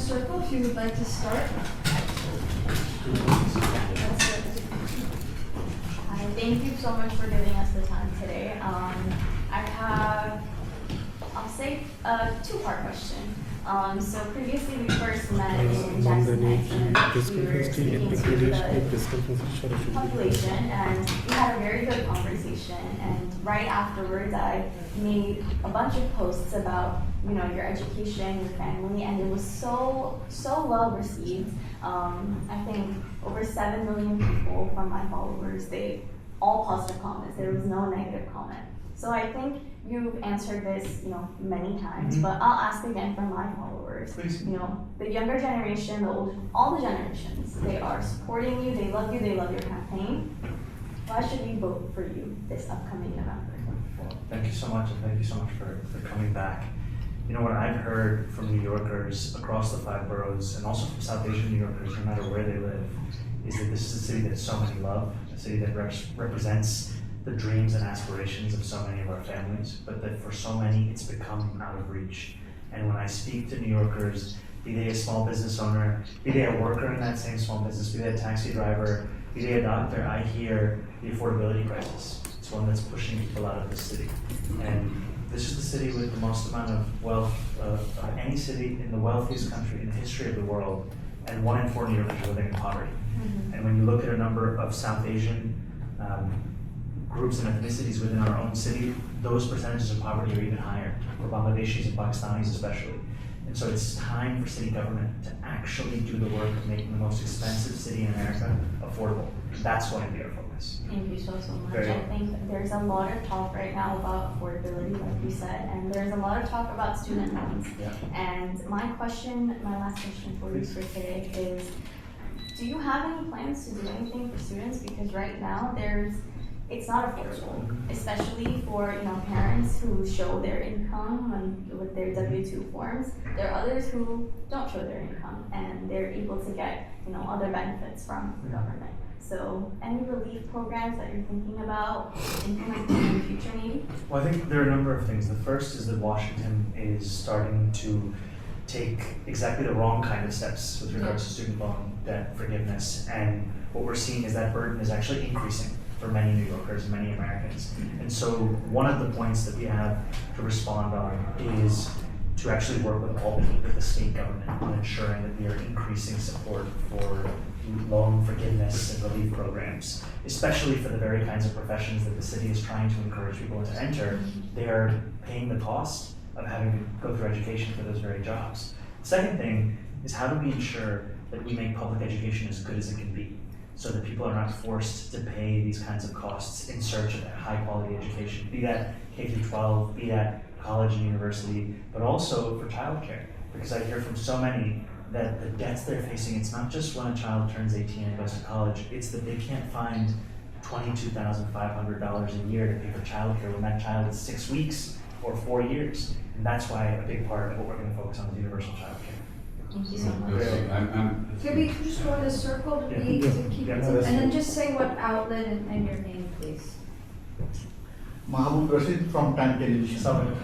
circle if you would like to start. Hi, thank you so much for giving us the time today. I have, I'll say, a two-part question. So previously we first met in Jackson Heights and we were speaking to the population and we had a very good conversation, and right afterwards I made a bunch of posts about, you know, your education, your family, and it was so well received. I think over 7 million people from my followers, they all positive comments. There was no negative comment. So I think you've answered this, you know, many times, but I'll ask again for my followers. Please. You know, the younger generation, the old, all the generations, they are supporting you, they love your campaign. Why should we vote for you this upcoming November? Well, thank you so much, and thank you so much for coming back. You know, what I've heard from New Yorkers across the 5 boroughs, and also from South Asian New Yorkers, no matter where they live, is that this is a city that so many love, a city that represents the dreams and aspirations of so many of our families, but that for so many it's become out of reach. And when I speak to New Yorkers, be they a small business owner, be they a worker in that same small business, be they a taxi driver, be they a doctor, I hear the affordability crisis. It's one that's pushing people out of the city. And this is the city with the most amount of wealth of any city in the wealthiest country in the history of the world, and 1 in 4 New Yorkers are living in poverty. And when you look at a number of South Asian groups and ethnicities within our own city, those percentages of poverty are even higher, for Bangladeshis and Pakistanis especially. And so it's time for city government to actually do the work of making the most expensive city in America affordable. That's going to be our focus. Thank you so much. Very I well. think there's a lot of talk right now about affordability, like you said, and there's a lot of talk about student loans. Yeah. And my last question for you for today is, do you have any plans to do anything for students? Because right now it's not affordable, especially for, you know, parents who show their income with their W-2 forms. There are others who don't show their income and they're able to get, you know, other benefits from the government. So any relief programs that you're thinking about implementing in the future maybe? Well, I think there are a number of things. The first is that Washington is starting to take exactly the wrong kind of steps with regards to student loan debt forgiveness. And what we're seeing is that burden is actually increasing for many New Yorkers and many Americans. And so one of the points that we have to respond on is to actually work with the state government on ensuring that we are increasing support for loan forgiveness and relief programs, especially for the very kinds of professions that the city is trying to encourage people to enter. They are paying the cost of having to go through education for those very jobs. The second thing is, how do we ensure that we make public education as good as it can be, so that people are not forced to pay these kinds of costs in search of high quality education, be that K through 12, be that college and university, but also for childcare. Because I hear from so many that the debts they're facing, it's not just when a child turns 18 and goes to college, it's that they can't find $22,500 a year to pay for childcare when that child is 6 weeks or 4 years. And that's why a big part of what we're going to focus on is universal childcare. Thank you so much. Could we just go in a circle to keep it, and then just say what outlet and your name, please. Mahbub Rashid from Time Television.